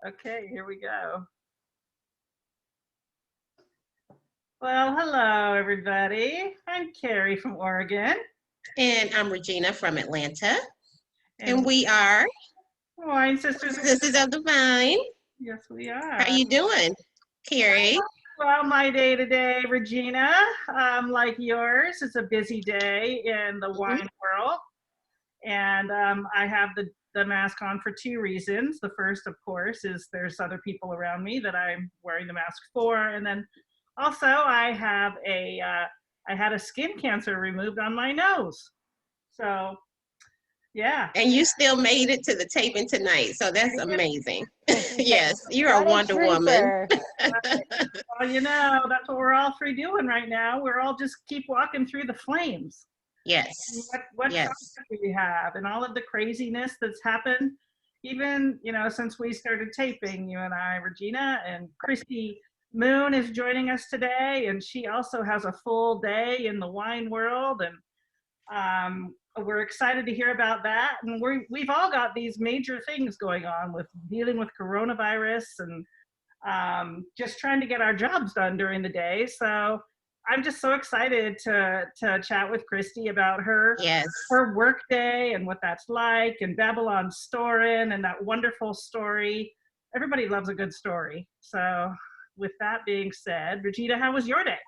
Okay, here we go. Well, hello, everybody. I'm Carrie from Oregon, And I'm Regina from Atlanta. and And we are Wine Sisters. Sisters of the Vine. Yes, we How are. you doing, Carrie? Well, my day today, Regina, like yours, it's a busy day in the Mhm. wine world, and I have the mask on for two reasons. The first, of course, is there's other people around me that I'm wearing the mask for, and then also I had a skin cancer removed on my nose. So yeah. And you still made it to the taping tonight, so that's amazing. Yes, you're a What a Wonder Woman. trooper. Well, that's what we're all three doing right now. We're all just keep walking through the flames. Yes, What yes. topic do we have and all of the craziness that's happened, even since we started taping, you and I, Regina, and Christi Moon is joining us today, and she also has a full day in the wine world, and we're excited to hear about that. And we've all got these major things going on with dealing with coronavirus and just trying to get our jobs done during the day. So I'm just so excited to chat with Christi about Yes. her work day and what that's like, and Babylonstoren and that wonderful story. Everybody loves a good story. So with that being said, Regina, how was your day?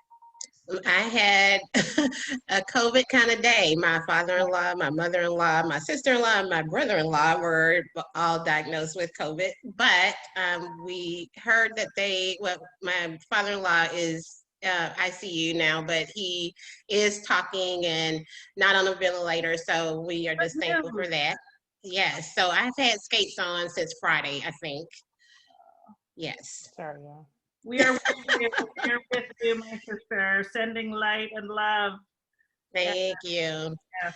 I had a COVID kind of day. My father-in-law, my mother-in-law, my sister-in-law, and my brother-in-law were all diagnosed with COVID. But we heard that my father-in-law is ICU now, but he is talking and not on a ventilator. So we are just thankful for that. Yes. So I've had skates on since Friday, I think. Yes. Sorry, yeah. We are with you. We are with you, my sister, sending light and love. And Thank you. yes,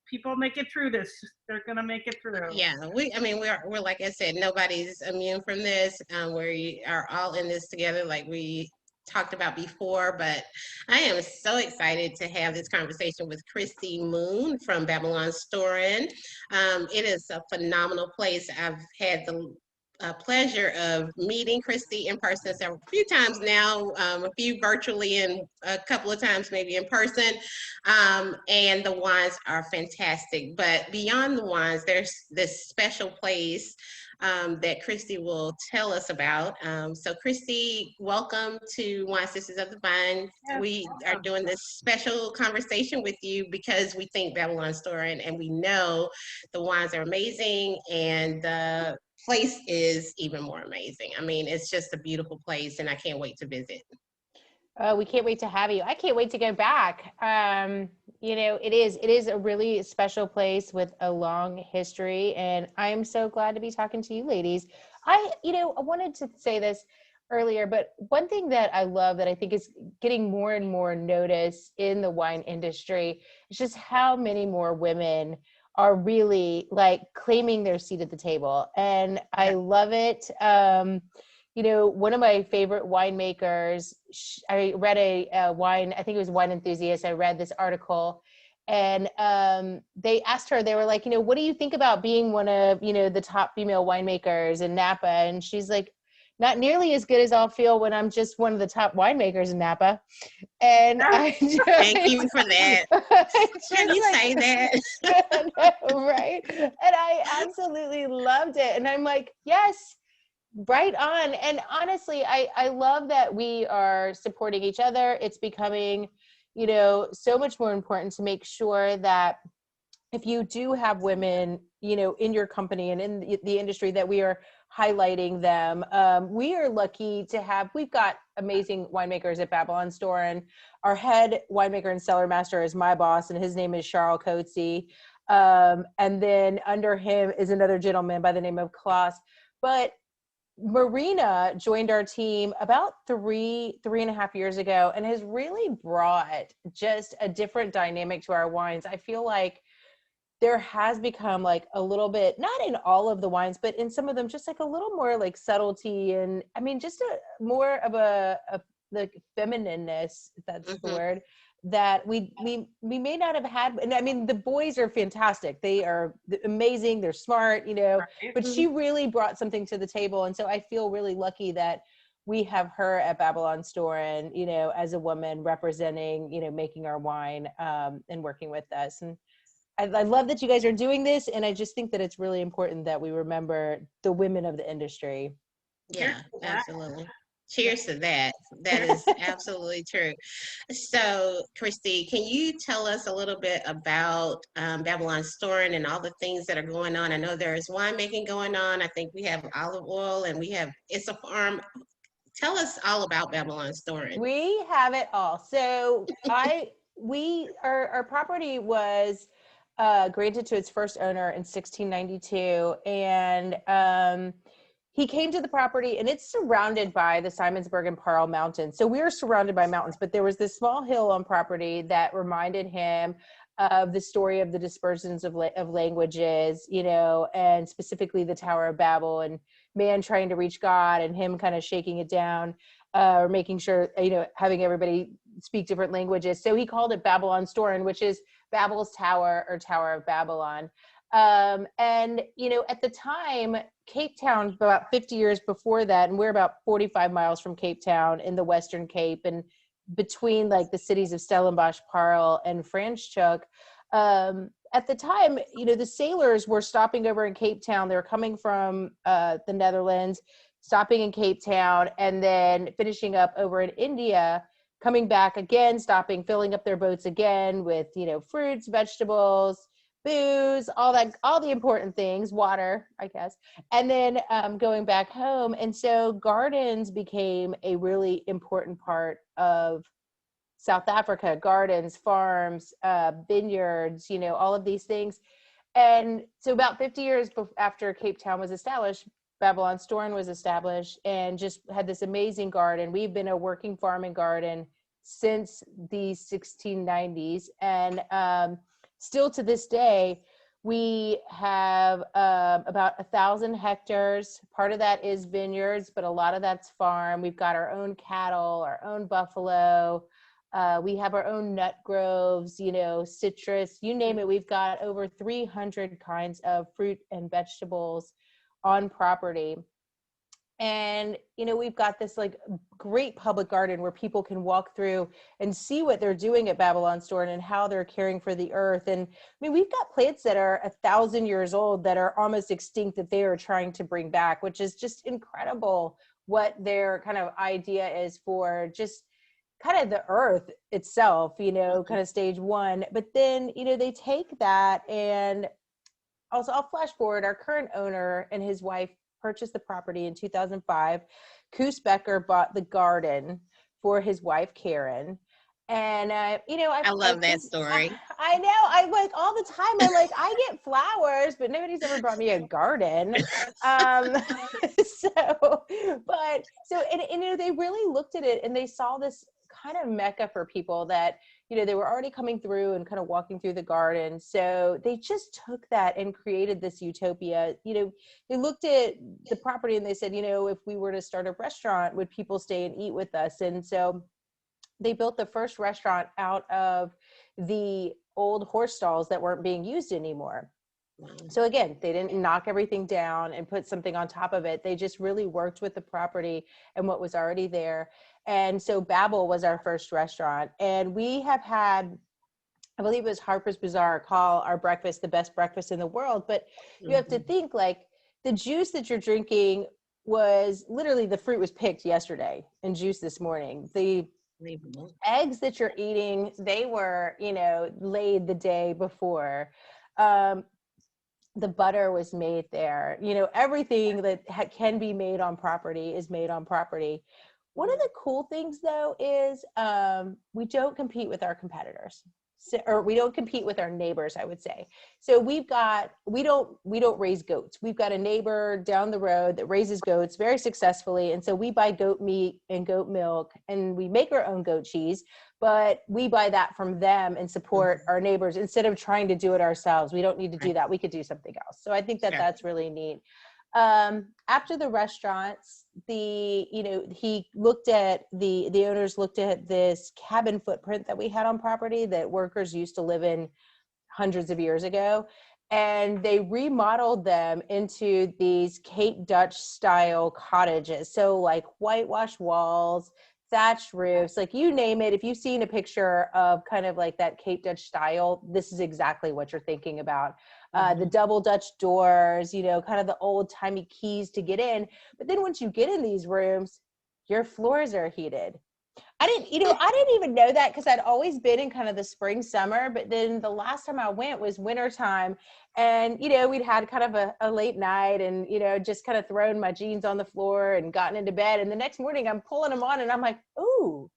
people make it through this. They're gonna make it through. Yeah, I mean, we're like I said, nobody's immune from this. We are all in this together, like we talked about before. But I am so excited to have this conversation with Christi Moon from Babylonstoren. It is a phenomenal place. I've had the pleasure of meeting Christi in person several few times now, a few virtually and a couple of times maybe in person. And the wines are fantastic. But beyond the wines, there's this special place that Christi will tell us about. So, Christi, welcome to Wine Sisters of the Vine. Yes, We are welcome. doing this special conversation with you because we think Babylonstoren and we know the wines are amazing and the place is even more amazing. I mean, it's just a beautiful place and I can't wait to visit. We can't wait to have you. I can't wait to go back. It is a really special place with a long history, and I'm so glad to be talking to you ladies. I wanted to say this earlier, but one thing that I love that I think is getting more and more notice in the wine industry is just how many more women are really like claiming their seat at the table. And I Yeah. love it. One of my favorite winemakers, I read a wine, I think it was Wine Enthusiast. I read this article and they asked her, they were like, what do you think about being one of, the top female winemakers in Napa? And she's like, not nearly as good as I'll feel when I'm just one of the top winemakers in Napa. And I Thank you for that. Can just you say that? right. And I absolutely loved it. And I'm like, yes, right on. And honestly, I love that we are supporting each other. It's becoming, so much more important to make sure that if you do have women, in your company and in the industry, that we are highlighting them. We are lucky to have, we've got amazing winemakers at Babylonstoren. Our head winemaker and cellar master is my boss, and his name is Charles Coetzee. And then under him is another gentleman by the name of Klaus. But Marina joined our team about three and a half years ago and has really brought just a different dynamic to our wines. I feel like there has become like a little bit, not in all of the wines, but in some of them, just like a little more like subtlety. And I mean, just more of like feminineness, if that's the Hmm. word, that we may not have had. And I mean, the boys are fantastic. They are amazing. They're smart, you know, Right. but she really brought something to the table. And so I feel really lucky that we have her at Babylonstoren, you know, as a woman representing, you know, making our wine and working with us. And I love that you guys are doing this. And I just think that it's really important that we remember the women of the industry. Yeah, Cheers to that. absolutely. Cheers to that. That is absolutely true. So, Christi, can you tell us a little bit about Babylonstoren and all the things that are going on? I know there is winemaking going on. I think we have olive oil and it's a farm. Tell us all about Babylonstoren. We have it all. So our property was granted to its first owner in 1692, and he came to the property, and it's surrounded by the Simonsberg and Parle Mountains. So we are surrounded by mountains, but there was this small hill on property that reminded him of the story of the dispersions of languages, you know, and specifically the Tower of Babel and man trying to reach God and him kind of shaking it down, or making sure, you know, having everybody speak different languages. So he called it Babylonstoren, which is Babel's Tower or Tower of Babylon. And, you know, at the time, Cape Town, about 50 years before that, and we're about 45 miles from Cape Town in the Western Cape, and between like the cities of Stellenbosch, Parle, and Franschhoek. At the time, you know, the sailors were stopping over in Cape Town. They were coming from the Netherlands, stopping in Cape Town, and then finishing up over in India, coming back again, stopping, filling up their boats again with, you know, fruits, vegetables, booze, all the important things, water, I guess, and then going back home. And so gardens became a really important part of South Africa, gardens, farms, vineyards, you know, all of these things. And so about 50 years after Cape Town was established, Babylonstoren was established and just had this amazing garden. We've been a working farm and garden since the 1690s. And still to this day, we have about 1,000 hectares. Part of that is vineyards, but a lot of that's farm. We've got our own cattle, our own buffalo. We have our own nut groves, you know, citrus, you name it. We've got over 300 kinds of fruit and vegetables on property. And, you know, we've got this like great public garden where people can walk through and see what they're doing at Babylonstoren and how they're caring for the earth. And I mean, we've got plants that are 1,000 years old that are almost extinct that they are trying to bring back, which is just incredible what their kind of idea is for just kind of the earth itself, you know, kind of stage one. But then, you know, they take that, and also I'll flash forward, our current owner and his wife purchased the property in 2005. Koos Becker bought the garden for his wife, Karen. And, you know, I love that story. I know. I like all the time. I'm like, I get flowers, but nobody's ever brought me a garden. And you know, they really looked at it and they saw this kind of mecca for people that, you know, they were already coming through and kind of walking through the garden. So they just took that and created this utopia. You know, they looked at the property and they said, you know, if we were to start a restaurant, would people stay and eat with us? And so they built the first restaurant out of the old horse stalls that weren't being used anymore. So again, they didn't knock everything down and put something on top of it. They just really worked with the property and what was already there. And so Babel was our first restaurant. And we have had, I believe it was Harper's Bazaar, call our breakfast the best breakfast in the world. But you have to think, like, the juice that you're drinking was literally, the fruit was picked yesterday and juice this morning. The eggs that you're eating, they were, you know, laid the day before. The butter was made there. You know, everything that can be made on property is made on property. One of the cool things, though, is we don't compete with our competitors. So, or we don't compete with our neighbors, I would say. So we don't raise goats. We've got a neighbor down the road that raises goats very successfully. And so we buy goat meat and goat milk, and we make our own goat cheese, but we buy that from them and support our neighbors instead of trying to do it ourselves. We don't need to do that. We could do something else. So I think that that's really neat. After the restaurants, he looked at the owners looked at this cabin footprint that we had on property that workers used to live in hundreds of years ago. And they remodeled them into these Cape Dutch style cottages. So like whitewashed walls, thatched roofs, like you name it. If you've seen a picture of kind of like that Cape Dutch style, this is exactly what you're thinking about. The double Dutch doors, kind of the old timey keys to get in. But then once you get in these rooms, your floors are heated. I didn't even know that because I'd always been in kind of the spring, summer, but then the last time I went was wintertime. And, we'd had kind of a late night and, just kind of thrown my jeans on the floor and gotten into bed. And the next morning I'm pulling them on and I'm like, ooh,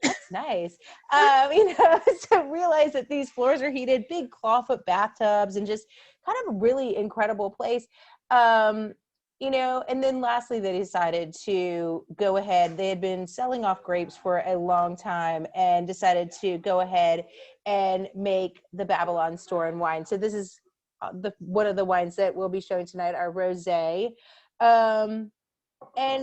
that's nice. To realize that these floors are heated, big clawfoot bathtubs, and just kind of a really incredible place. And then lastly, they decided to go ahead. They had been selling off grapes for a long time and decided to go ahead and make the Babylonstoren wine. So this is one of the wines that we'll be showing tonight, our rosé. And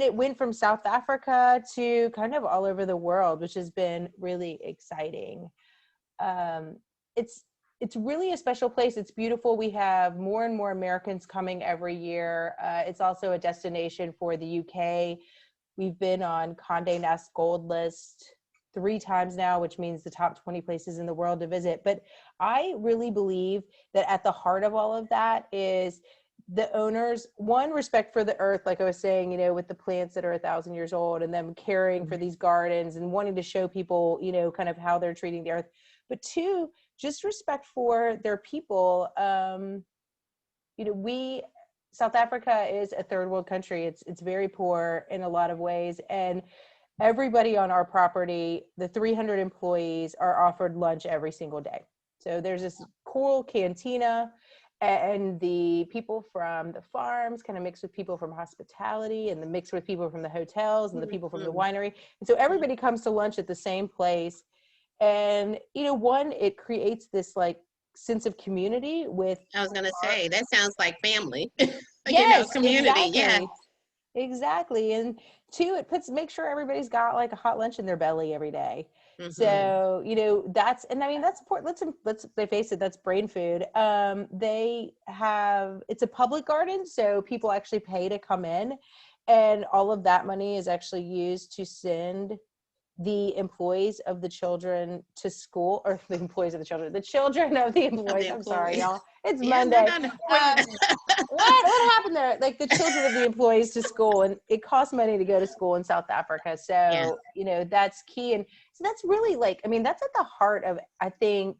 it went from South Africa to kind of all over the world, which has been really exciting. It's really a special place. It's beautiful. We have more and more Americans coming every year. It's also a destination for the UK. We've been on Condé Nast Gold list 3 times now, which means the top 20 places in the world to visit. But I really believe that at the heart of all of that is the owners, one, respect for the earth, like I was saying, with the plants that are 1,000 years old and them caring for these gardens and wanting to show people, kind of how they're treating the earth. But 2, just respect for their people. South Africa is a third world country. It's very poor in a lot of ways. And everybody on our property, the 300 employees, are offered lunch every single day. So there's this cool cantina, and the people from the farms kind of mix with people from hospitality, and the mix with people from the hotels and the people from the winery. And so everybody comes to lunch at the same place. And, it creates this like sense of community with. I was going to say, that sounds like family, Yes, community. Exactly. Yeah. Exactly. And 2, make sure everybody's got like a hot lunch in their belly every day. Mm-hmm. So, that's important. Let's face it, that's brain food. It's a public garden, so people actually pay to come in, and all of that money is actually used to send the employees of the children to school, or the employees of the children, the children of the employees. I'm sorry, y'all. It's Monday. No. What happened there? Like the children of the employees to school, and it costs money to go to school in South Africa. So, that's key. And so that's really that's at the heart of, I think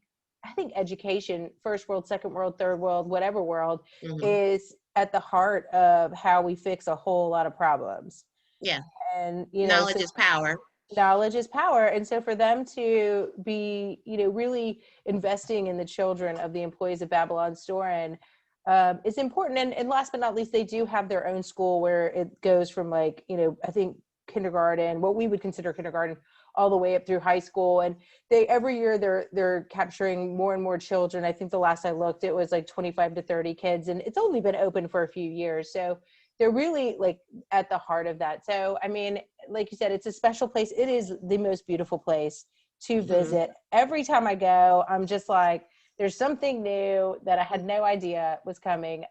education, first world, second world, third world, whatever world, is at the heart of how we fix a whole lot of problems. Yeah. And, knowledge is power. Knowledge is power. And so for them to be, really investing in the children of the employees of Babylonstoren is important. And last but not least, they do have their own school where it goes from I think kindergarten, what we would consider kindergarten, all the way up through high school. And every year they're capturing more and more children. I think the last I looked, it was like 25 to 30 kids, and it's only been open for a few years. So they're really at the heart of that. So, like you said, it's a special place. It is the most beautiful place to visit. Every time I go, I'm just like, there's something new that I had no idea was coming.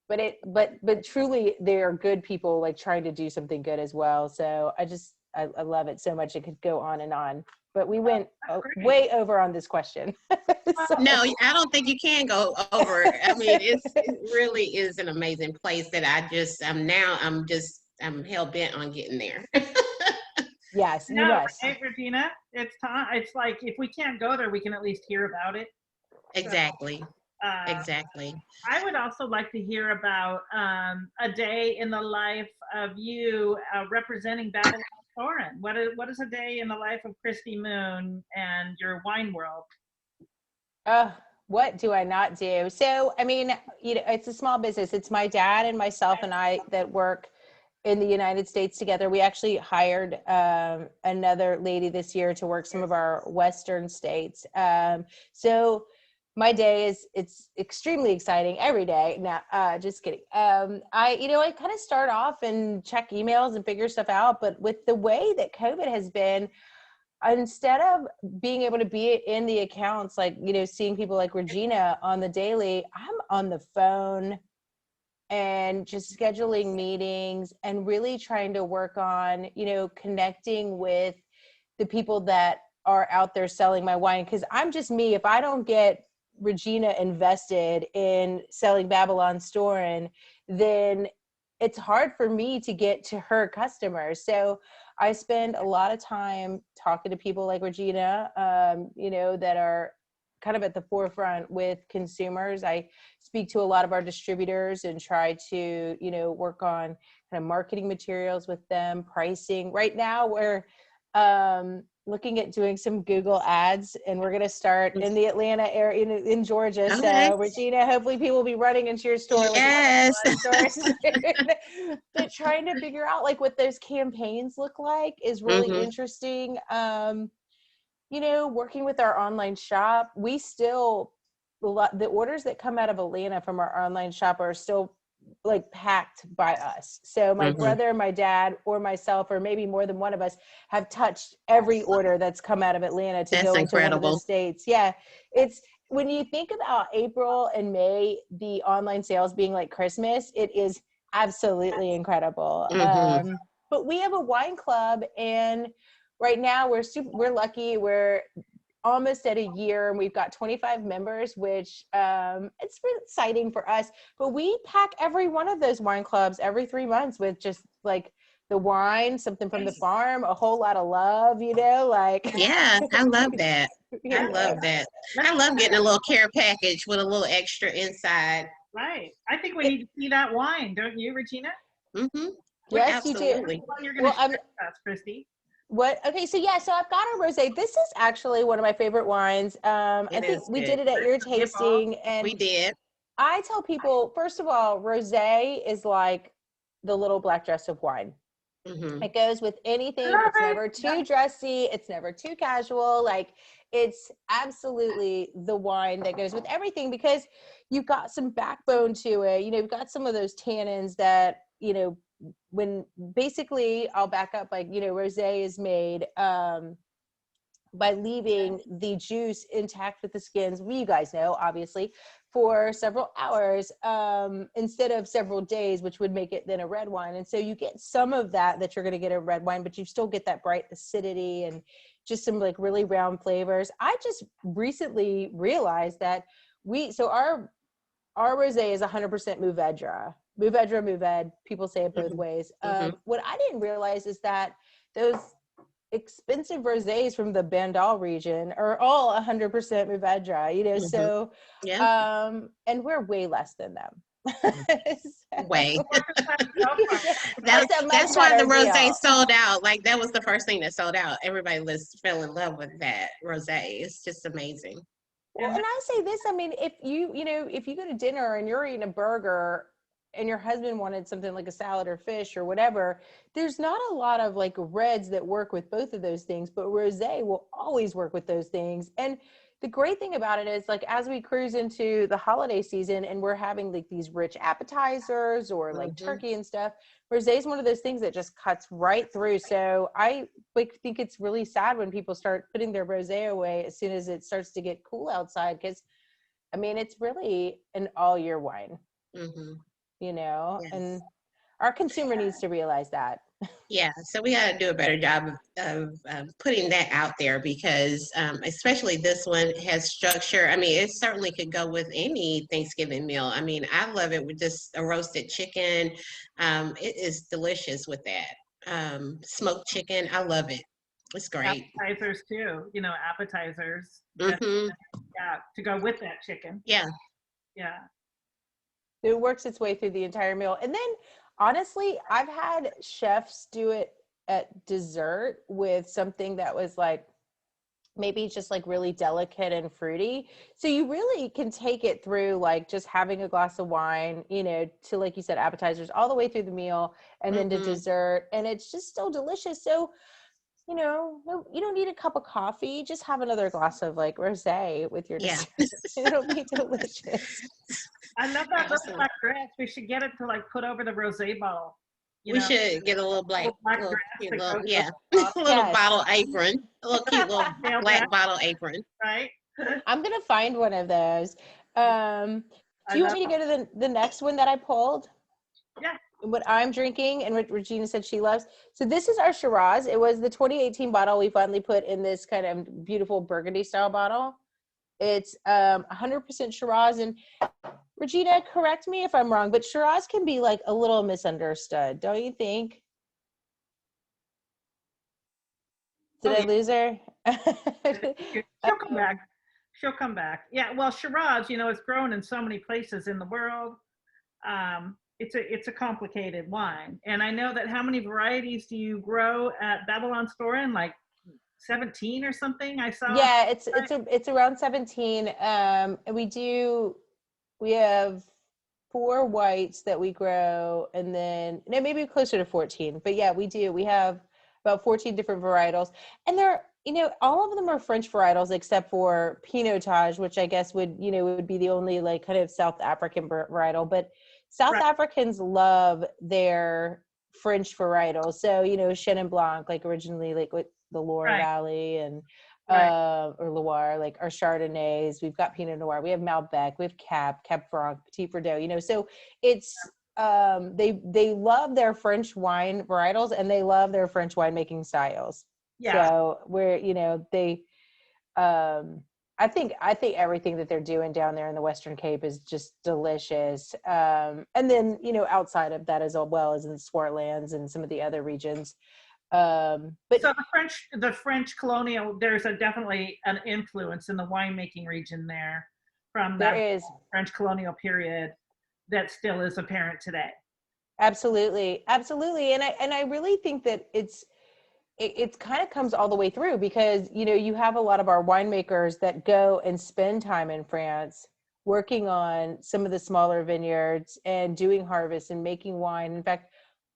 But truly, they are good people, trying to do something good as well. So I love it so much. It could go on and on. But we went way over on this question. So. No, I don't think you can go over. It really is an amazing place that I'm hell bent on getting there. Yes, no, you must. Right, Regina, it's time. It's like, if we can't go there, we can at least hear about it. Exactly. So, exactly. I would also like to hear about a day in the life of you representing Babylonstoren. What is a day in the life of Christi Moon and your wine world? What do I not do? So, it's a small business. It's my dad and myself and I that work in the United States together. We actually hired another lady this year to work some of our Western states. So my day it's extremely exciting every day. Now, just kidding. I kind of start off and check emails and figure stuff out, but with the way that COVID has been, instead of being able to be in the accounts, like, seeing people like Regina on the daily, I'm on the phone and just scheduling meetings and really trying to work on, connecting with the people that are out there selling my wine. Cause I'm just me. If I don't get Regina invested in selling Babylonstoren, then it's hard for me to get to her customers. So I spend a lot of time talking to people like Regina, that are kind of at the forefront with consumers. I speak to a lot of our distributors and try to, work on kind of marketing materials with them, pricing. Right now we're looking at doing some Google ads, and we're going to start in the Atlanta area, in Georgia. Okay. So Regina, hopefully people will be running into your store. Yes. With stores. But trying to figure out like what those campaigns look like is really interesting. Working with our online shop, we still, the orders that come out of Atlanta from our online shop are still like packed by us. So my brother, my dad, or myself, or maybe more than one of us, have touched every order that's come out of Atlanta to go into one of the states. Yeah. It's, when you think about April and May, the online sales being like Christmas, it is absolutely incredible. But we have a wine club, and right now we're lucky. We're almost at a year, and we've got 25 members, which it's really exciting for us. But we pack every one of those wine clubs every 3 months with just like the wine, something from the farm, a whole lot of love, like. Yeah, I love that. I love that. I love getting a little care package with a little extra inside. Right. I think we need to see that wine, don't you, Regina? Yes, absolutely. You do. Well, you're going to share with us, Christi. What? Okay, so I've got a rosé. This is actually one of my favorite wines. I think we did it at your tasting, and we did. I tell people, first of all, rosé is like the little black dress of wine. It goes with anything. It's never too dressy. It's never too casual. Like, it's absolutely the wine that goes with everything, because you've got some backbone to it. You've got some of those tannins that, when basically, I'll back up, like, rosé is made by leaving the juice intact with the skins, you guys know, obviously, for several hours instead of several days, which would make it then a red wine. And so you get some of that you're going to get a red wine, but you still get that bright acidity and just some like really round flavors. I just recently realized that our rosé is 100% Mourvedre. People say it both ways. What I didn't realize is that those expensive rosés from the Bandal region are all 100% Mourvedre, so, and we're way less than them. Way. That's why the rosé sold out. Like, that was the first thing that sold out. Everybody fell in love with that rosé. It's just amazing. Well, and I say this, I mean, if you go to dinner and you're eating a burger and your husband wanted something like a salad or fish or whatever, there's not a lot of like reds that work with both of those things, but rosé will always work with those things. And the great thing about it is, like, as we cruise into the holiday season and we're having like these rich appetizers or like turkey and stuff, rosé is one of those things that just cuts right through. So I think it's really sad when people start putting their rosé away as soon as it starts to get cool outside, because I mean, it's really an all year wine. And our consumer needs to realize that. Yeah, so we got to do a better job of putting that out there, because especially this one has structure. I mean, it certainly could go with any Thanksgiving meal. I mean, I love it with just a roasted chicken. It is delicious with that. Smoked chicken, I love it. It's great. Appetizers too, appetizers. Yeah, to go with that chicken. Yeah. It works its way through the entire meal. And then, honestly, I've had chefs do it at dessert with something that was like maybe just like really delicate and fruity. So you really can take it through like just having a glass of wine, to, like you said, appetizers all the way through the meal and then to dessert. And it's just still delicious. So you know, no, you don't need a cup of coffee. Just have another glass of like rosé with your Yeah. dessert. It'll be delicious. I love that little Absolutely. black dress. We should get it to like put over the rosé bottle. You We know, should get a little little black little dress cute that little, goes over yeah, the bottle, a little Yes. bottle apron, a little cute little tail black dress, bottle apron. right? I'm gonna find one of those. Do I you want love. me to go to the next one that I pulled? Yeah. What I'm drinking and what Regina said she loves. So this is our Shiraz. It was the 2018 bottle we finally put in this kind of beautiful burgundy style bottle. It's 100% Shiraz. And Regina, correct me if I'm wrong, but Shiraz can be like a little misunderstood, don't you think? Did Oh, I yeah. lose her? She'll come back. She'll come back. Yeah. Well, Shiraz, you know, it's grown in so many places in the world. It's a complicated wine, and I know that. How many varieties do you grow at Babylonstoren? Like 17 or something. I saw. Yeah, it's around 17. And we have 4 whites that we grow, and then no, maybe closer to 14. But yeah, we do. We have about 14 different varietals, and they're, you know, all of them are French varietals except for Pinotage, which I guess would be the only like kind of South African varietal. But South Right. Africans love their French varietals. So, you know, Chenin Blanc, like originally like with the Loire Right. Valley, and Right. or Loire, like our Chardonnays. We've got Pinot Noir. We have Malbec. We have Cab Franc, Petit Verdot. You know, so it's they love their French wine varietals, and they love their French winemaking styles. Yeah. So we're, you know, they I think everything that they're doing down there in the Western Cape is just delicious. And then, you know, outside of that as well as in Swartlands and some of the other regions. But So the French colonial, there's definitely an influence in the winemaking region there from there that is French colonial period that still is apparent today. absolutely, and I really think that it kind of comes all the way through, because, you know, you have a lot of our winemakers that go and spend time in France working on some of the smaller vineyards and doing harvest and making wine. In fact,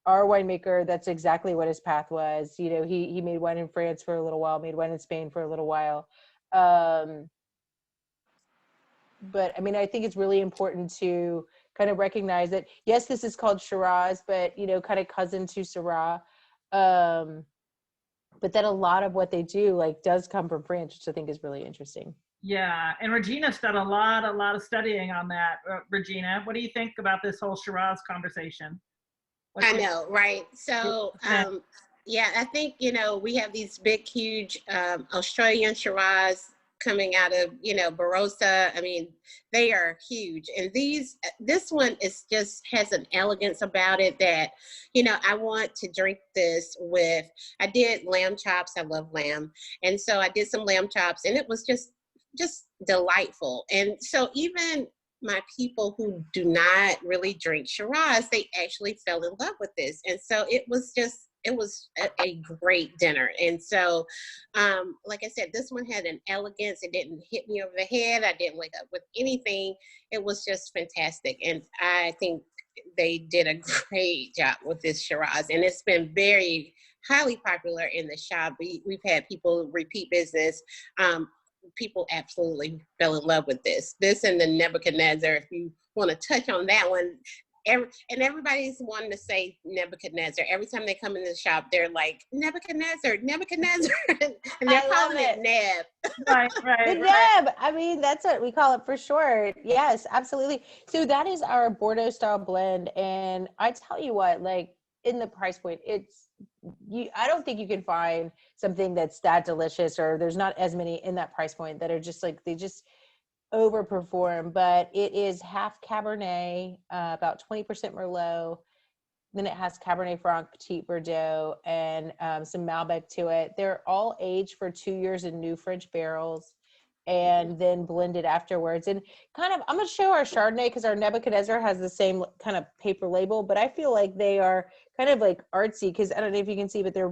our winemaker, that's exactly what his path was. You know, he made wine in France for a little while, made wine in Spain for a little while. But I mean, I think it's really important to kind of recognize that, yes, this is called Shiraz, but, you know, kind of cousin to Syrah. But that a lot of what they do like does come from France, which I think is really interesting. Yeah, and Regina's done a lot of studying on that. Regina, what do you think about this whole Shiraz conversation? I know, right? So, yeah, I think, you know, we have these big, huge Australian Shiraz coming out of, you know, Barossa. I mean, they are huge. And this one is just has an elegance about it that, you know, I want to drink this with. I did lamb chops. I love lamb. And so I did some lamb chops, and it was just delightful. And so even my people who do not really drink Shiraz, they actually fell in love with this. And so it was a great dinner. And so, like I said, this one had an elegance. It didn't hit me over the head. I didn't wake up with anything. It was just fantastic. And I think they did a great job with this Shiraz. And it's been very highly popular in the shop. We've had people repeat business. People absolutely fell in love with this and the Nebuchadnezzar. If you want to touch on that one, and everybody's wanting to say Nebuchadnezzar. Every time they come in the shop, they're like, Nebuchadnezzar, and they're calling it Neb. Right. The Neb. I mean, that's what we call it for short. Yes, absolutely. So that is our Bordeaux style blend. And I tell you what, like, in the price point, I don't think you can find something that's that delicious, or there's not as many in that price point that are just like, they just overperform. But it is half Cabernet, about 20% Merlot. Then it has Cabernet Franc, Petit Verdot, and some Malbec to it. They're all aged for 2 years in new French barrels and then blended afterwards. And kind of, I'm going to show our Chardonnay because our Nebuchadnezzar has the same kind of paper label, but I feel like they are kind of like artsy, because I don't know if you can see, but they're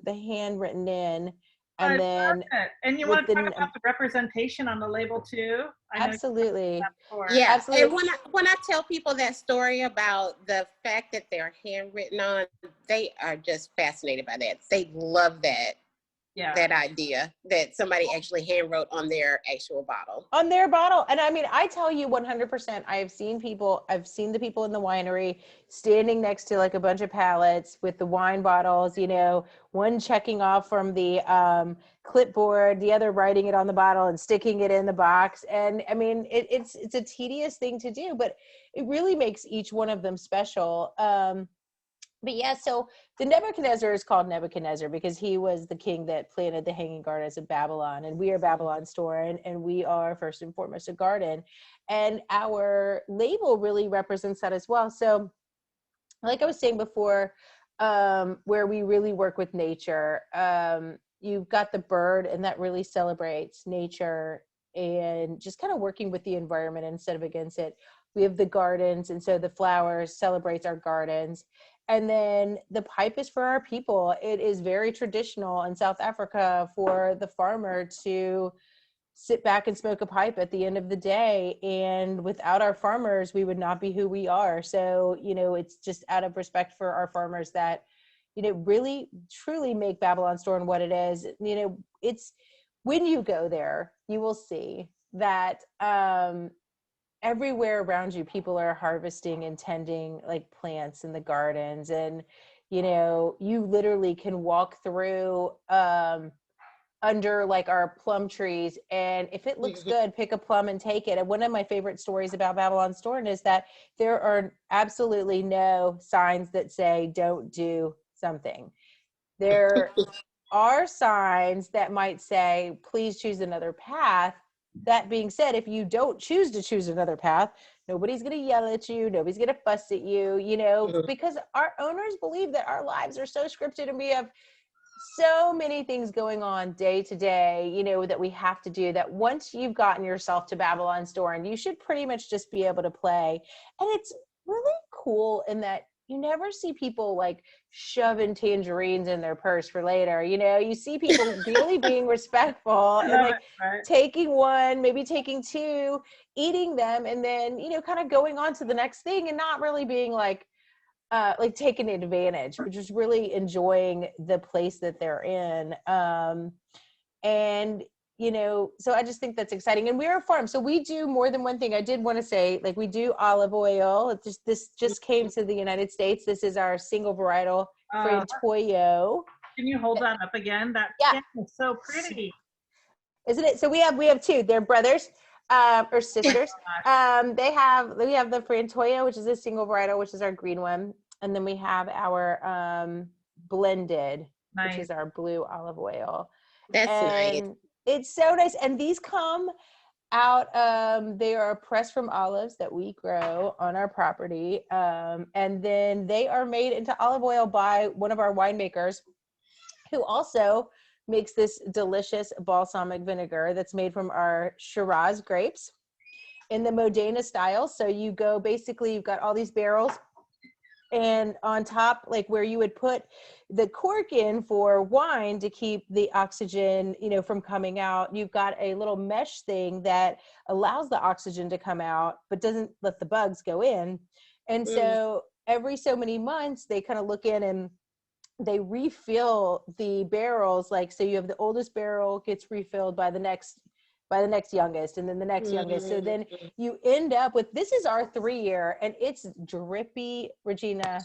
handwritten in. And then, and you want to talk about the representation on the label too? I know absolutely. Yeah, absolutely. And when I tell people that story about the fact that they're handwritten on, they are just fascinated by that. They love that. that idea that somebody actually hand wrote on their actual bottle. On their bottle. And I mean, I tell you 100%, I've seen the people in the winery standing next to like a bunch of pallets with the wine bottles, you know, one checking off from the clipboard, the other writing it on the bottle and sticking it in the box. And I mean, it's a tedious thing to do, but it really makes each one of them special. But yeah, so the Nebuchadnezzar is called Nebuchadnezzar because he was the king that planted the hanging gardens of Babylon, and we are Babylonstoren, and we are first and foremost a garden, and our label really represents that as well. So like I was saying before, where we really work with nature, you've got the bird, and that really celebrates nature and just kind of working with the environment instead of against it. We have the gardens, and so the flowers celebrates our gardens. And then the pipe is for our people. It is very traditional in South Africa for the farmer to sit back and smoke a pipe at the end of the day. And without our farmers, we would not be who we are. So, you know, it's just out of respect for our farmers that, you know, really, truly make Babylonstoren what it is. You know, it's when you go there, you will see that everywhere around you, people are harvesting and tending like plants in the gardens. And, you know, you literally can walk through under like our plum trees. And if it looks good, pick a plum and take it. And one of my favorite stories about Babylonstoren is that there are absolutely no signs that say, don't do something. There are signs that might say, please choose another path. That being said, if you don't choose to choose another path, nobody's going to yell at you. Nobody's going to fuss at you, you know, because our owners believe that our lives are so scripted and we have so many things going on day to day, you know, that we have to do, that once you've gotten yourself to Babylonstoren, you should pretty much just be able to play. And it's really cool in that you never see people like shoving tangerines in their purse for later. You know, you see people really being respectful and like taking one, maybe taking two, eating them, and then, you know, kind of going on to the next thing and not really being like taking advantage, but just really enjoying the place that they're in. And you know, so I just think that's exciting. And we're a farm, so we do more than one thing. I did want to say, like, we do olive oil. This just came to the United States. This is our single varietal Frantoio. Can you hold that up again? That is so pretty, isn't it? So we have two. They're brothers or sisters. We have the Frantoio, which is a single varietal, which is our green one, and then we have our blended, which is our blue olive oil. That's nice. It's so nice. And these come out, they are pressed from olives that we grow on our property. And then they are made into olive oil by one of our winemakers who also makes this delicious balsamic vinegar that's made from our Shiraz grapes in the Modena style. So you go, basically you've got all these barrels, and on top, like where you would put the cork in for wine to keep the oxygen, you know, from coming out, you've got a little mesh thing that allows the oxygen to come out, but doesn't let the bugs go in. And so every so many months, they kind of look in and they refill the barrels. Like, so you have the oldest barrel gets refilled by the next youngest, and then the next youngest. So then you end up with, this is our 3-year, and it's drippy. Regina,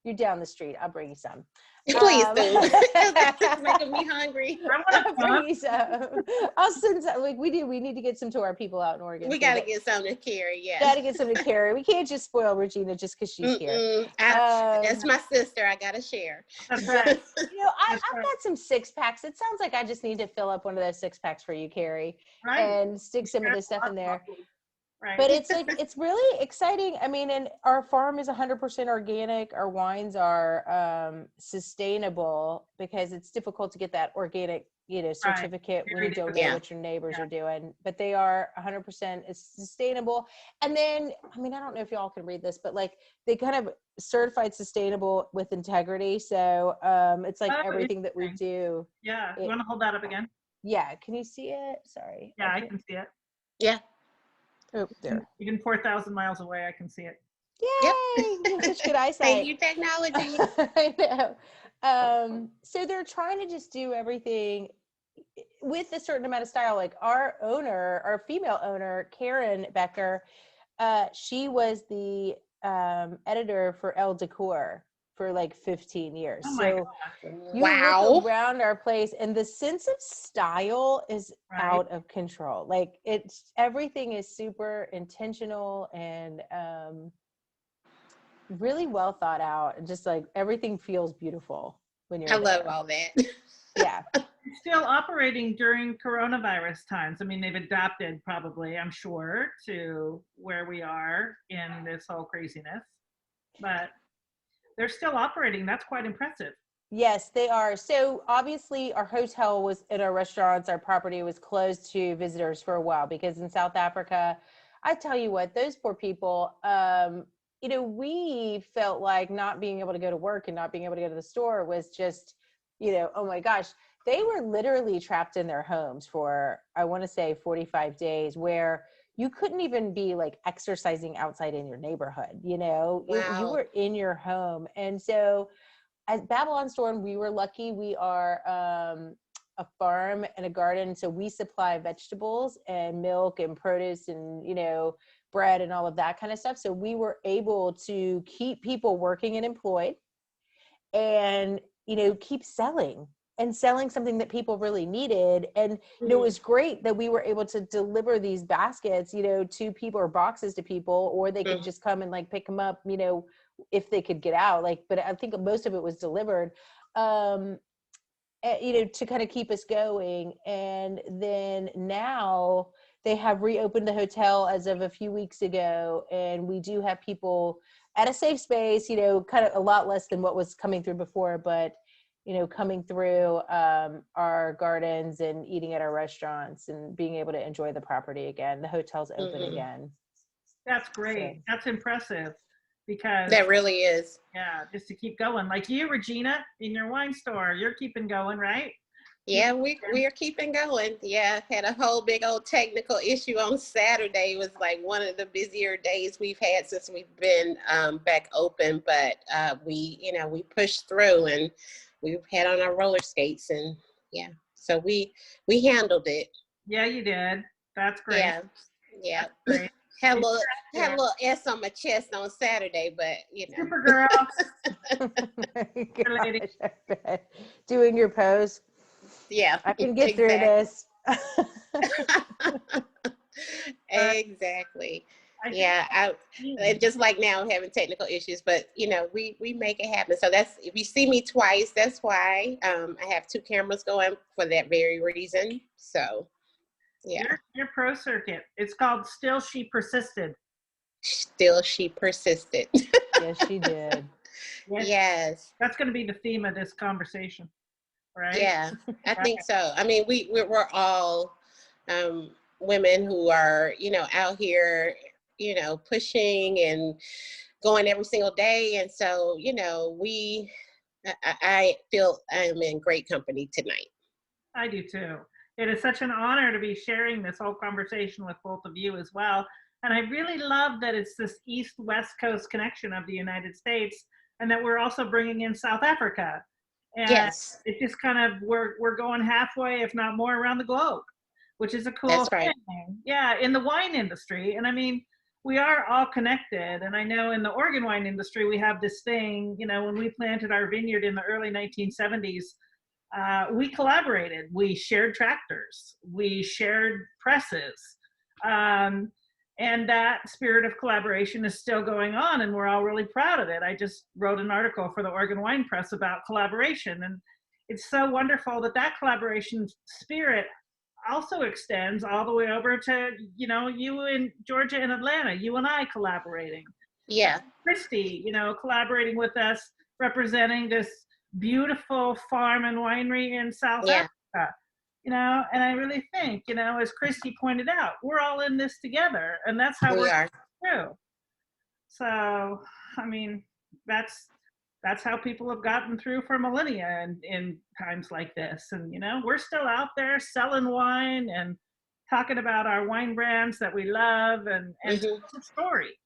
you're down the street. I'll bring you some. Please do. It's making me hungry. I'll bring you some. I'll send some. Like we need to get some to our people out in Oregon. We got to get some to carry. Yeah. Got to get some to carry. We can't just spoil Regina just because she's here. That's my sister. I got to share. That's right. You know, I've got some 6-packs. It sounds like I just need to fill up one of those 6-packs for you, Carrie, and stick some of this stuff in there. Right. But it's like, it's really exciting. I mean, and our farm is 100% organic. Our wines are sustainable, because it's difficult to get that organic, you know, certificate when you don't know what your neighbors are doing. But they are 100% sustainable. And then, I mean, I don't know if y'all can read this, but like they kind of certified sustainable with integrity. So it's like everything that we do. Yeah. You want to hold that up again? Yeah. Can you see it? Sorry. Yeah, I can see it. Yeah. Oh, there. Even 4,000 miles away, I can see it. Yay! You have such good eyesight. Thank you, technology. I know. So they're trying to just do everything with a certain amount of style. Like our owner, our female owner, Karen Becker, she was the editor for Elle Decor for like 15 years. Oh my So gosh. you Wow. look around our place and the sense of style is Right. out of control. Like everything is super intentional and really well thought out, and just like everything feels beautiful when you're I there. love all that. Yeah. It's still operating during coronavirus times. I mean, they've adapted probably, I'm sure, to where we are in this whole craziness, but they're still operating. That's quite impressive. Yes, they are. So obviously our hotel was and our restaurants, our property was closed to visitors for a while because in South Africa, I tell you what, those poor people, we felt like not being able to go to work and not being able to go to the store was just, oh my gosh, they were literally trapped in their homes for, I want to say 45 days where you couldn't even be like exercising outside in your neighborhood, you Wow. were in your home. And so at Babylonstoren, we were lucky. We are a farm and a garden, so we supply vegetables and milk and produce and bread and all of that kind of stuff. So we were able to keep people working and employed, and keep selling something that people really needed. And it was great that we were able to deliver these baskets to people, or boxes to people, or they could just come and like pick them up if they could get out, but I think most of it was delivered to kind of keep us going. And then now they have reopened the hotel as of a few weeks ago, and we do have people at a safe space, kind of a lot less than what was coming through before, but coming through our gardens and eating at our restaurants and being able to enjoy the property again. The hotel's open again. That's great. So. That's impressive, because That really is. yeah, just to keep going. Like you, Regina, in your wine store, you're keeping going, right? Yeah, we are keeping going. Yeah, had a whole big old technical issue on Saturday. It was like one of the busier days we've had since we've been back open. But we pushed through, and we had on our roller skates, and yeah, so we handled it. Yeah, you did. That's great. Yeah. That's great. Had a little S on my chest on Saturday, but Super girl. Gosh, doing your pose. Yeah, I can get through this. Exactly. Yeah, and just like now having technical issues, but we make it happen. So that's, if you see me twice, that's why. I have 2 cameras going for that very reason. So yeah, your pro circuit. It's called Still She Persisted. Still she persisted. Yes, she did. Yes. That's going to be the theme of this conversation, right? Yeah, I think so. I mean, we're all women who are, out here, pushing and going every single day. And so, I feel I'm in great company tonight. I do too. It is such an honor to be sharing this whole conversation with both of you as well. And I really love that it's this East-West Coast connection of the United States, and that we're also bringing in South Africa. And yes, it just kind of, we're going halfway, if not more, around the globe, which is a cool that's right. thing. Yeah, in the wine industry. And I mean, we are all connected. And I know in the Oregon wine industry, we have this thing, when we planted our vineyard in the early 1970s, we collaborated. We shared tractors. We shared presses. And that spirit of collaboration is still going on, and we're all really proud of it. I just wrote an article for the Oregon Wine Press about collaboration, and it's so wonderful that collaboration spirit also extends all the way over to, you in Georgia and Atlanta, you and I collaborating. Yeah. Christi, collaborating with us, representing this beautiful farm and winery in South Africa. And I really think, as Christi pointed out, we're all in this together, and that's how we're through. So, I mean, that's how people have gotten through for millennia in times like this. And, we're still out there selling wine and talking about our wine brands that we love and the story.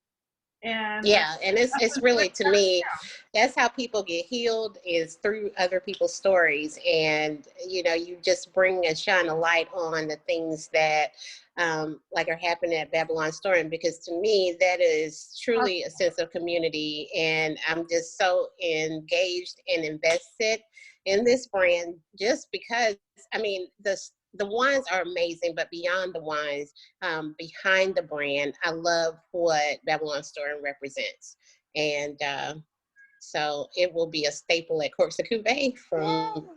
And Yeah, and that's it's really, to me, yeah. that's how people get healed, is through other people's stories. And you just bring and shine a light on the things that like are happening at Babylonstoren, because to me that is truly a sense of community, and I'm just so engaged and invested in this brand, just because, I mean, the wines are amazing, but beyond the wines, behind the brand, I love what Babylonstoren represents. And so it will be a staple at Corsica Bay from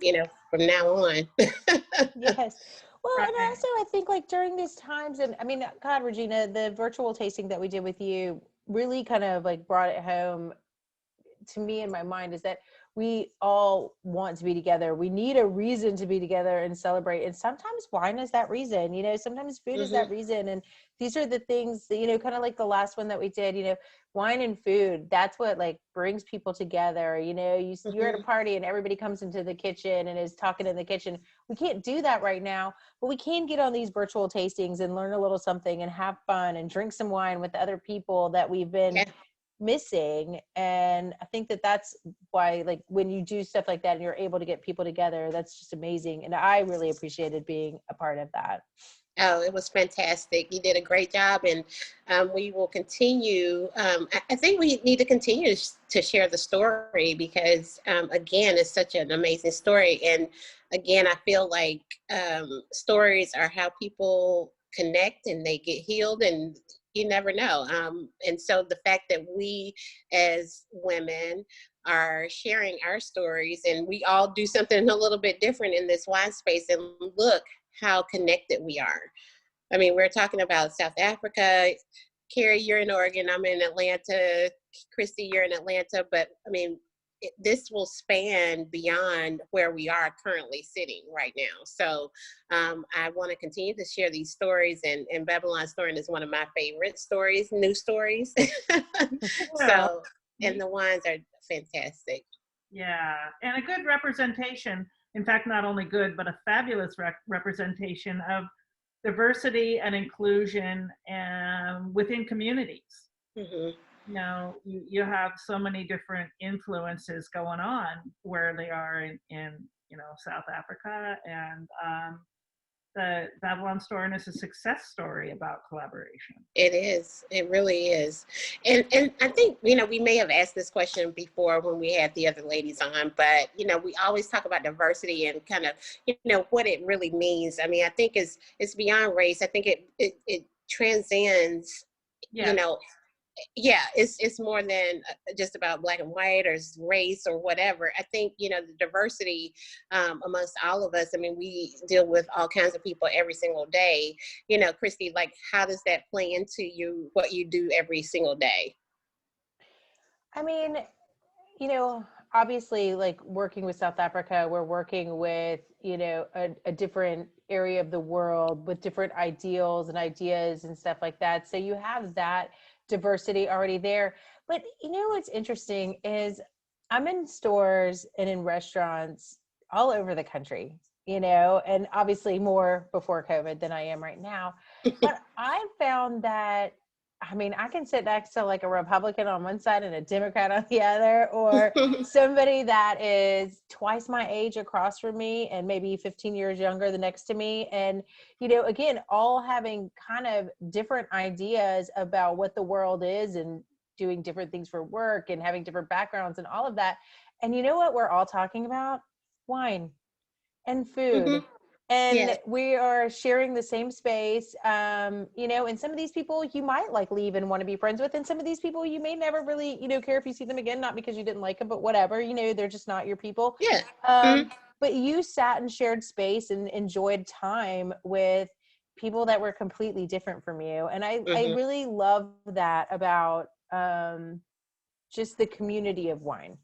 now on. Yes. Well, and Right. also I think like during these times, and I mean, God, Regina, the virtual tasting that we did with you really kind of like brought it home to me in my mind, is that we all want to be together. We need a reason to be together and celebrate. And sometimes wine is that reason, sometimes food is that reason. And these are the things that, kind of like the last one that we did, wine and food, that's what like brings people together. You're at a party and everybody comes into the kitchen and is talking in the kitchen. We can't do that right now, but we can get on these virtual tastings and learn a little something and have fun and drink some wine with other people that we've been missing. And I think that that's why, like, when you do stuff like that and you're able to get people together, that's just amazing. And I really appreciated being a part of that. Oh, it was fantastic. You did a great job, and we will continue. I think we need to continue to share the story, because, again, it's such an amazing story. And again, I feel like stories are how people connect and they get healed, and you never know. And so the fact that we as women are sharing our stories, and we all do something a little bit different in this wine space, and look how connected we are. I mean, we're talking about South Africa. Carrie, you're in Oregon. I'm in Atlanta. Christi, you're in Atlanta. But I mean, this will span beyond where we are currently sitting right now. So I want to continue to share these stories, and Babylonstoren is one of my favorite stories, new stories. So, and the wines are fantastic. Yeah, and a good representation. In fact, not only good, but a fabulous representation of diversity and inclusion within communities. Mm-hmm. You have so many different influences going on where they are in South Africa, and the Babylonstoren is a success story about collaboration. It is. It really is. And I think, we may have asked this question before when we had the other ladies on, but, we always talk about diversity and kind of, what it really means. I mean, I think it's beyond race. I think it transcends, Yes. Yeah, it's more than just about black and white or race or whatever. I think, the diversity amongst all of us, I mean, we deal with all kinds of people every single day. Christi, like, how does that play into what you do every single day? I mean, obviously, like, working with South Africa, we're working with, a different area of the world with different ideals and ideas and stuff like that. So you have that diversity already there. But what's interesting is I'm in stores and in restaurants all over the country, and obviously more before COVID than I am right now. But I found that, I mean, I can sit next to like a Republican on one side and a Democrat on the other, or somebody that is twice my age across from me and maybe 15 years younger than next to me. And, again, all having kind of different ideas about what the world is and doing different things for work and having different backgrounds and all of that. And you know what we're all talking about? Wine and food. And Yes. we are sharing the same space, and some of these people you might like leave and want to be friends with, and some of these people you may never really, care if you see them again, not because you didn't like them, but whatever, they're just not your people. Yeah. But you sat and shared space and enjoyed time with people that were completely different from you. And I really love that about just the community of wine.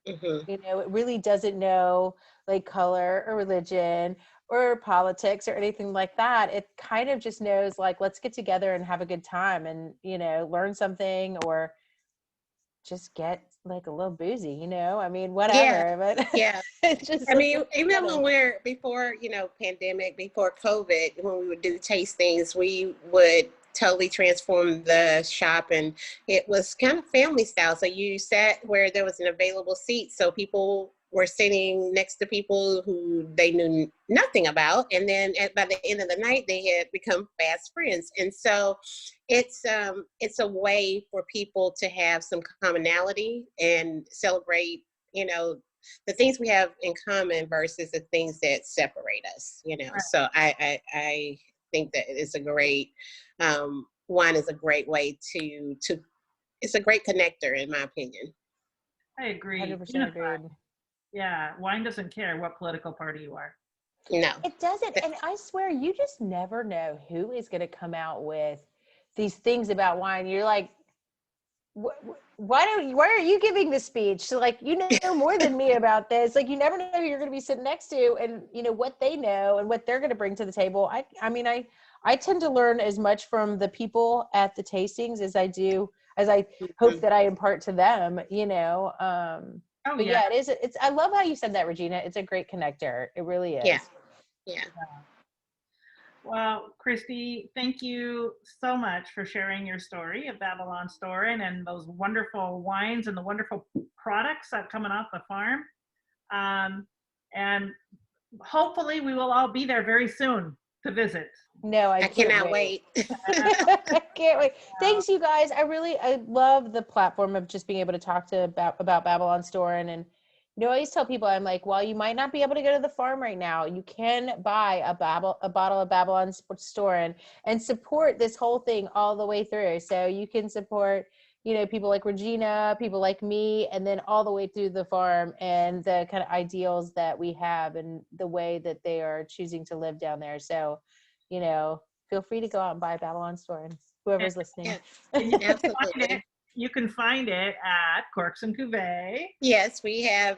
It really doesn't know like color or religion or politics or anything like that. It kind of just knows like, let's get together and have a good time and, learn something, or just get like a little boozy, I mean, whatever. But Yeah. just I mean, even together. when before, pandemic, before COVID, when we would do tastings, we would totally transformed the shop, and it was kind of family style. So you sat where there was an available seat, so people were sitting next to people who they knew nothing about, and then by the end of the night they had become fast friends. And so it's a way for people to have some commonality and celebrate, you know, the things we have in common versus the things that separate us, you know. Right. So I think that it's a great, wine is a great way to it's a great connector, in my opinion. I agree. 100% agreed. Yeah, wine doesn't care what political party you are. No. It doesn't, and I swear you just never know who is going to come out with these things about wine. You're like, why are you giving this speech? So like, you know more than me about this. Like, you never know who you're going to be sitting next to, and you know what they know and what they're going to bring to the table. I mean, I tend to learn as much from the people at the tastings as I hope that I impart to them, you know. Oh, But yeah. yeah, it's I love how you said that, Regina. It's a great connector. It really is. Yeah. Well, Christi, thank you so much for sharing your story of Babylonstoren and those wonderful wines and the wonderful products that are coming off the farm. And hopefully we will all be there very soon to visit. No, I cannot wait. I can't wait. Thanks, you guys. I love the platform of just being able to talk about Babylonstoren. And you know, I always tell people, I'm like, well, you might not be able to go to the farm right now. You can buy a bottle of Babylonstoren and support this whole thing all the way through. So you can support, you know, people like Regina, people like me, and then all the way through the farm and the kind of ideals that we have and the way that they are choosing to live down there. So, you know, feel free to go out and buy Babylonstoren, whoever's listening. And Absolutely. you can find it at Corks and Cuvée. Yes, we have,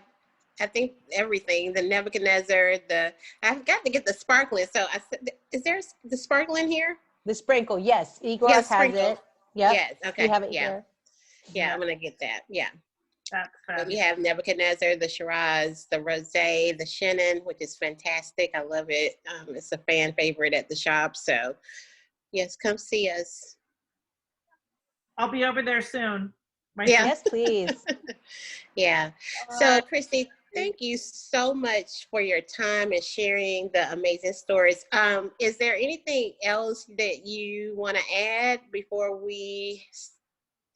I think, everything. The Nebuchadnezzar, I've got to get the sparkling. So I said, is there the sparkling here? The sprinkle, yes. Igor Yeah, has sprinkle. it. Yep. Yes, okay. We have it yeah. here. Yeah, I'm going to get that. Yeah. That's But we fabulous. have Nebuchadnezzar, the Shiraz, the Rosé, the Chenin, which is fantastic. I love it. It's a fan favorite at the shop. So, yes, come see us. I'll be over there soon. Yeah. Yes, please. Yeah. So, Christi, thank you so much for your time and sharing the amazing stories. Is there anything else that you want to add before we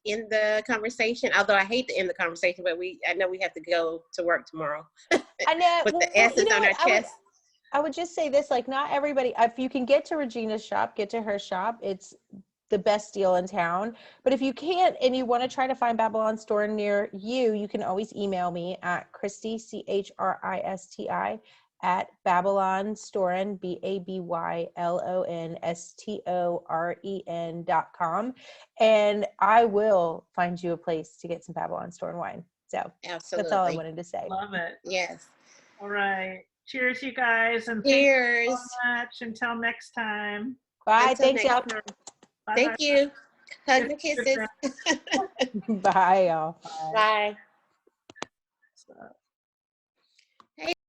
end the conversation? Although I hate to end the conversation, but I know we have to go to work tomorrow. I know. With the S's on our chest. I would just say this, like, not everybody, if you can get to Regina's shop, get to her shop. It's the best deal in town. But if you can't and you want to try to find Babylonstoren near you, you can always email me at Christi, CHRISTI, at Babylonstoren, BABYLONSTOREN.com. And I will find you a place to get some Babylonstoren wine. So Absolutely. That's all I wanted to say. Love it. Yes. All right. Cheers, you guys. And cheers. Thank you so much. Until next time. Bye. Until Thanks, y'all. Bye-bye. Thank you. Hugs and kisses. Bye, y'all. Bye. So.